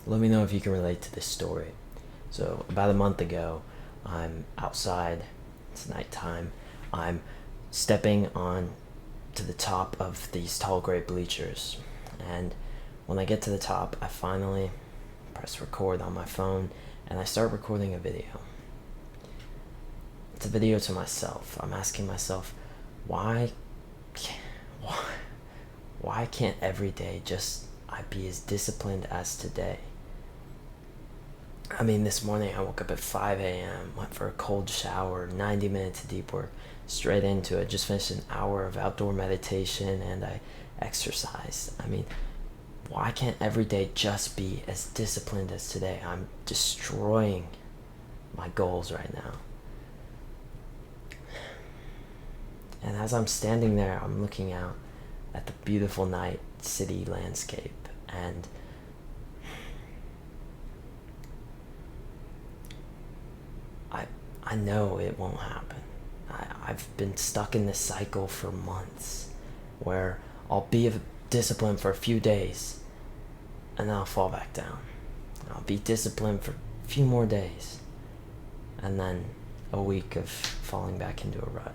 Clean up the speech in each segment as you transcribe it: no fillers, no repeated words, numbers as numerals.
Let me know if you can relate to this story. So, about a month ago, I'm outside. It's nighttime. I'm stepping on to the top of these tall gray bleachers. And when I get to the top, I finally press record on my phone and I start recording a video. It's a video to myself. I'm asking myself, why, why, why can't every day just I be as disciplined as today? I mean, this morning I woke up at 5 a.m., went for a cold shower, 90 minutes of deep work, straight into it. Just finished an hour of outdoor meditation and I exercised. I mean, why can't every day just be as disciplined as today? I'm destroying my goals right now. And as I'm standing there, I'm looking out at the beautiful night city landscape, and I know it won't happen. I've been stuck in this cycle for months where I'll be disciplined for a few days and then I'll fall back down. I'll be disciplined for a few more days and then a week of falling back into a rut.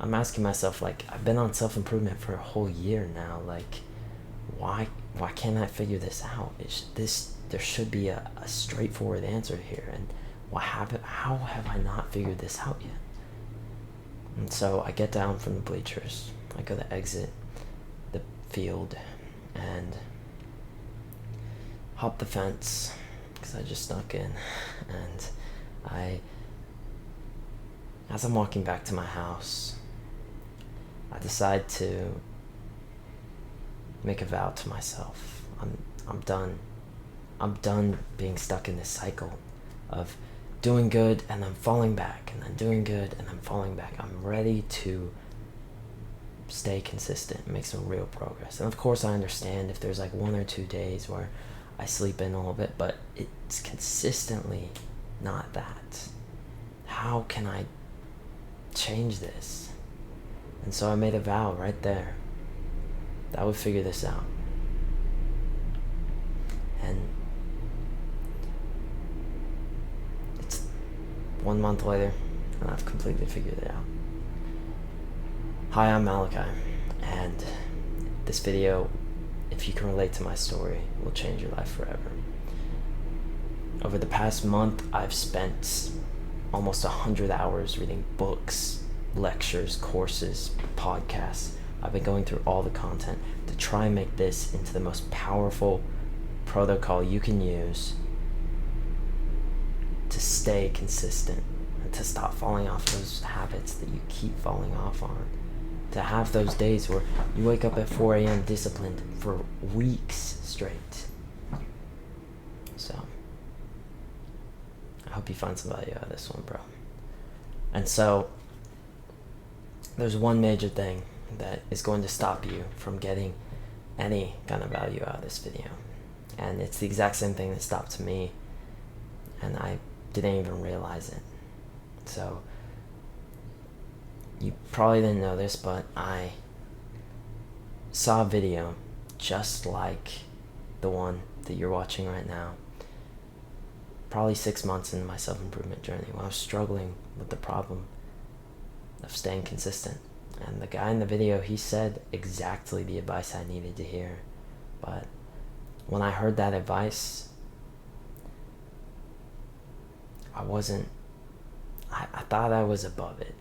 I'm asking myself, like, I've been on self-improvement for a whole year now. Like, why can't I figure this out? There should be a straightforward answer here, and how have I not figured this out yet? And so I get down from the bleachers. I go to exit the field and hop the fence because I just snuck in. And as I'm walking back to my house, I decide to make a vow to myself. I'm done. I'm done being stuck in this cycle of doing good and then falling back and then doing good and then falling back. I'm ready to stay consistent and make some real progress. And of course I understand if there's like 1 or 2 days where I sleep in a little bit, but it's consistently not that. How can I change this? And so I made a vow right there that I would figure this out. And it's 1 month later, and I've completely figured it out. Hi, I'm Malachi, and this video, if you can relate to my story, will change your life forever. Over the past month, I've spent almost 100 hours reading books, lectures, courses, podcasts. I've been going through all the content to try and make this into the most powerful protocol you can use to stay consistent and to stop falling off those habits that you keep falling off on. To have those days where you wake up at 4 a.m. disciplined for weeks straight. So, I hope you find some value out of this one, bro. And so, there's one major thing that is going to stop you from getting any kind of value out of this video. And it's the exact same thing that stopped me, and I didn't even realize it. So, you probably didn't know this, but I saw a video just like the one that you're watching right now, probably 6 months into my self-improvement journey, when I was struggling with the problem of staying consistent. And the guy in the video, he said exactly the advice I needed to hear. But when I heard that advice, I thought I was above it.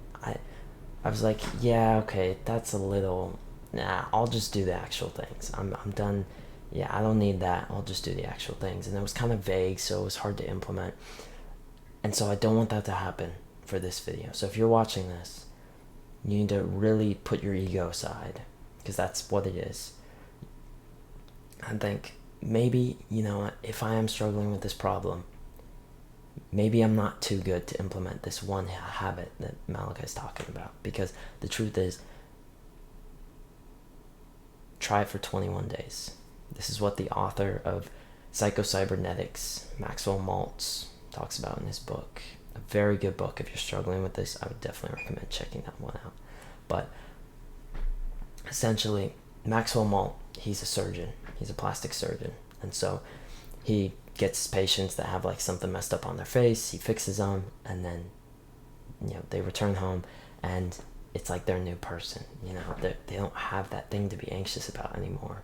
I was like, yeah, okay, that's a little, I'll just do the actual things. I'm done. Yeah, I don't need that. I'll just do the actual things. And it was kind of vague, so it was hard to implement. And so I don't want that to happen for this video. So if you're watching this, you need to really put your ego aside, because that's what it is. And think, maybe, if I am struggling with this problem, maybe I'm not too good to implement this one habit that Malachi's talking about. Because the truth is, try it for 21 days. This is what the author of Psycho-Cybernetics, Maxwell Maltz, talks about in his book. A very good book. If you're struggling with this, I would definitely recommend checking that one out. But essentially, Maxwell Maltz, he's a surgeon. He's a plastic surgeon. And so he gets patients that have like something messed up on their face, he fixes them, and then they return home, and it's like they're a new person. They don't have that thing to be anxious about anymore.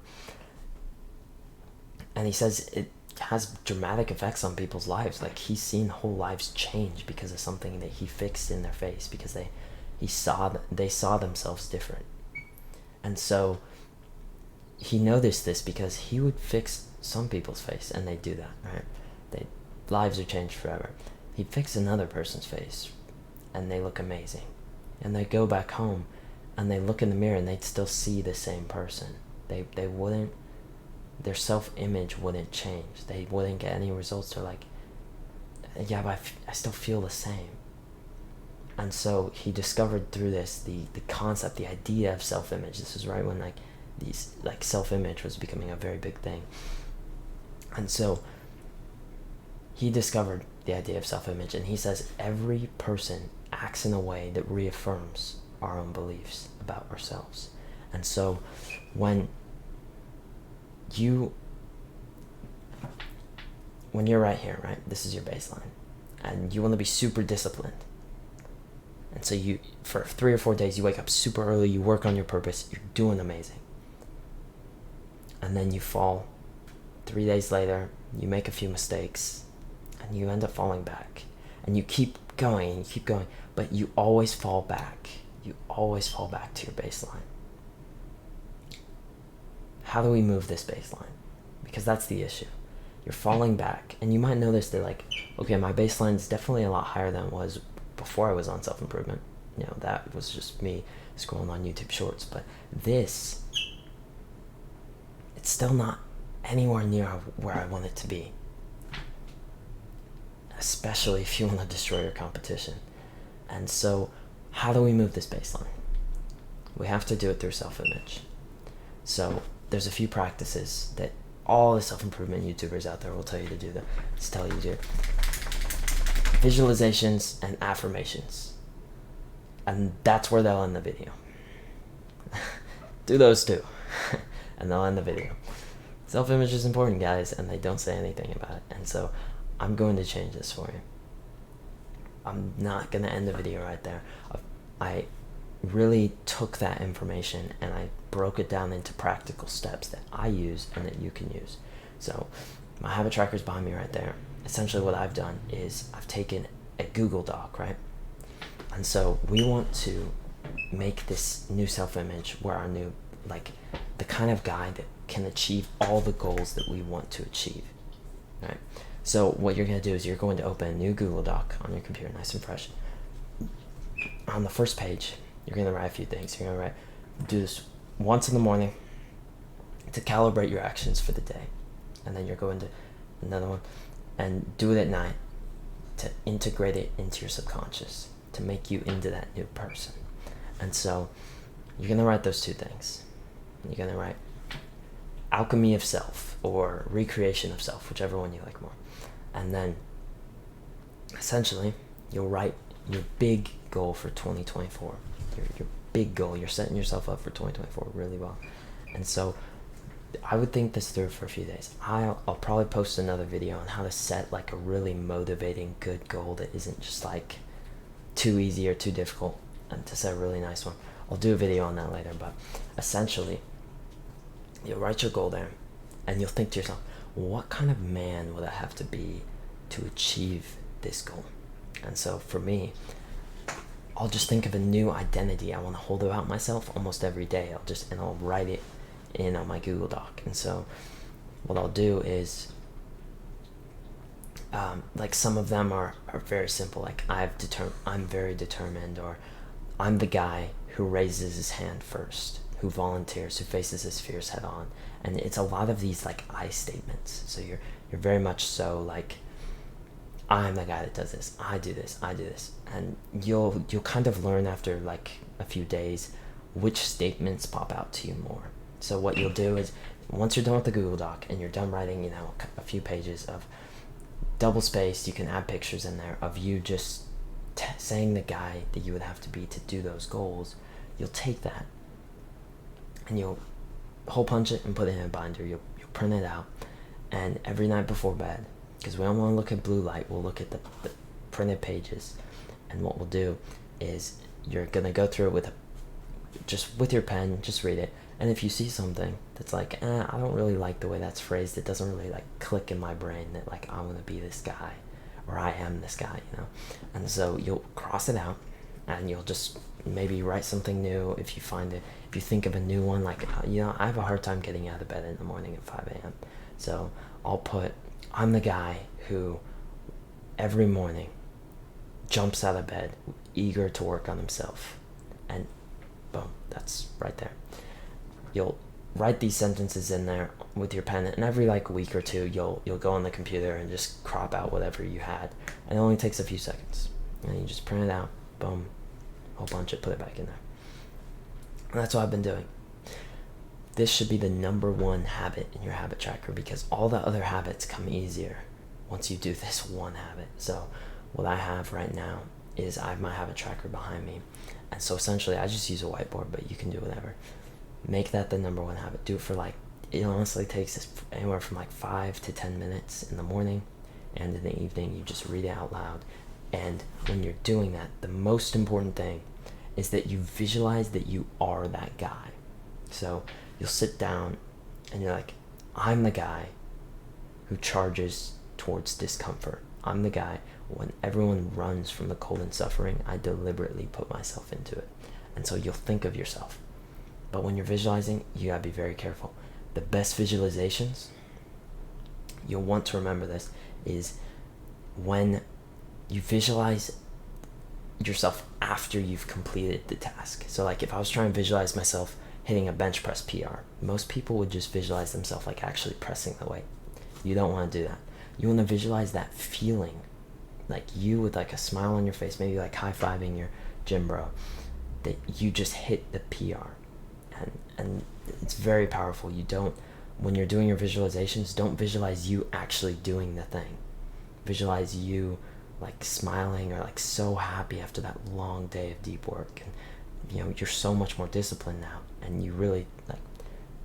And he says it has dramatic effects on people's lives. Like, he's seen whole lives change because of something that he fixed in their face, because they saw themselves different. And so he noticed this because he would fix some people's face, and they do that, right? Lives are changed forever. He'd fix another person's face, and they look amazing. And they go back home, and they look in the mirror, and they'd still see the same person. They wouldn't, their self-image wouldn't change. They wouldn't get any results. They're like, yeah, but I still feel the same. And so he discovered through this the concept, the idea of self-image. This is right when self-image was becoming a very big thing. And so he discovered the idea of self-image, and he says every person acts in a way that reaffirms our own beliefs about ourselves. And so when you're right here, right, this is your baseline, and you want to be super disciplined, and so you, for 3 or 4 days, you wake up super early, you work on your purpose, you're doing amazing, and then you fall 3 days later, you make a few mistakes, and you end up falling back, and you keep going and you keep going, but you always fall back. You always fall back to your baseline. How do we move this baseline? Because that's the issue. You're falling back, and you might notice that, like, okay, my baseline is definitely a lot higher than it was before I was on self-improvement. That was just me scrolling on YouTube Shorts, but this, it's still not anywhere near where I want it to be. Especially if you want to destroy your competition. And so, how do we move this baseline? We have to do it through self-image. So, there's a few practices that all the self-improvement YouTubers out there will tell you to do. Visualizations and affirmations. And that's where they'll end the video. Do those two. And they'll end the video. Self-image is important, guys, and they don't say anything about it. And so, I'm going to change this for you. I'm not going to end the video right there. I really took that information and I broke it down into practical steps that I use and that you can use. So my habit tracker is behind me right there. Essentially what I've done is I've taken a Google Doc, right? And so we want to make this new self-image where our new, like, the kind of guy that can achieve all the goals that we want to achieve, right? So what you're going to do is you're going to open a new Google Doc on your computer, nice and fresh. On the first page, you're going to write a few things. You're going to do this once in the morning to calibrate your actions for the day. And then you're going to another one and do it at night to integrate it into your subconscious, to make you into that new person. And so you're going to write those two things. You're going to write alchemy of self or recreation of self, whichever one you like more. And then essentially you'll write your big goal for 2024. Your big goal. You're setting yourself up for 2024 really well. And so I would think this through for a few days. I'll probably post another video on how to set like a really motivating good goal that isn't just like too easy or too difficult, and to set a really nice one. I'll do a video on that later, but essentially you'll write your goal there and you'll think to yourself, what kind of man would I have to be to achieve this goal? And so for me, I'll just think of a new identity I want to hold about myself almost every day. I'll write it in on my Google Doc. And so what I'll do is like some of them are very simple, like I'm very determined, or I'm the guy who raises his hand first, who volunteers, who faces his fears head on. And it's a lot of these like I statements. So you're very much so like, I'm the guy that does this, I do this, and you'll kind of learn after like a few days which statements pop out to you more. So what you'll do is, once you're done with the Google Doc and you're done writing, a few pages of double spaced, you can add pictures in there of you just saying the guy that you would have to be to do those goals. You'll take that and you'll hole punch it and put it in a binder. You'll print it out, and every night before bed, because we don't want to look at blue light. We'll look at the printed pages, and what we'll do is you're gonna go through it just with your pen, just read it. And if you see something that's like, I don't really like the way that's phrased, it doesn't really like click in my brain that like I want to be this guy, or I am this guy, and so you'll cross it out, and you'll just maybe write something new if you find it. If you think of a new one, like I have a hard time getting out of bed in the morning at 5 a.m. So I'll put, I'm the guy who every morning jumps out of bed eager to work on himself, and boom, that's right there. You'll write these sentences in there with your pen, and every like week or two you'll go on the computer and just crop out whatever you had, and it only takes a few seconds, and you just print it out, boom, a whole bunch of, put it back in there. And that's what I've been doing. This should be the number one habit in your habit tracker, because all the other habits come easier once you do this one habit. So what I have right now is I have my habit tracker behind me, and so essentially I just use a whiteboard, but you can do whatever. Make that the number one habit. Do it for like, it honestly takes anywhere from like 5 to 10 minutes in the morning, and in the evening you just read it out loud. And when you're doing that, the most important thing is that you visualize that you are that guy. So you'll sit down and you're like, I'm the guy who charges towards discomfort. I'm the guy, when everyone runs from the cold and suffering, I deliberately put myself into it. And so you'll think of yourself. But when you're visualizing, you gotta be very careful. The best visualizations, you'll want to remember this, is when you visualize yourself after you've completed the task. So like if I was trying to visualize myself hitting a bench press PR, most people would just visualize themselves like actually pressing the weight. You don't want to do that. You want to visualize that feeling, like you with like a smile on your face, maybe like high-fiving your gym bro, that you just hit the PR. And it's very powerful. You don't, when you're doing your visualizations, don't visualize you actually doing the thing. Visualize you like smiling or like so happy after that long day of deep work, and you're so much more disciplined now, and you really like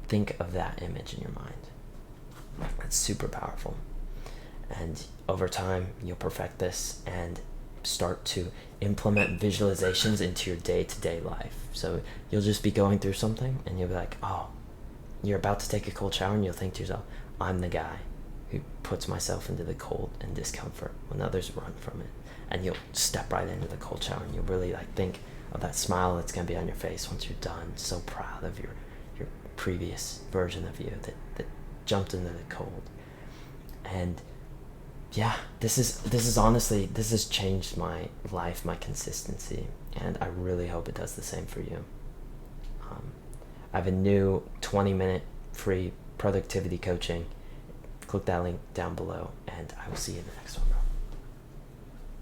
think of that image in your mind. That's super powerful. And over time you'll perfect this and start to implement visualizations into your day-to-day life. So you'll just be going through something and you'll be like, oh, you're about to take a cold shower, and you'll think to yourself, I'm the guy who puts myself into the cold and discomfort when others run from it. And you'll step right into the cold shower, and you'll really like think of that smile that's going to be on your face once you're done, so proud of your previous version of you that jumped into the cold. And yeah, this is honestly, this has changed my life, my consistency, and I really hope it does the same for you. I have a new 20-minute free productivity coaching. Click that link down below, and I will see you in the next one.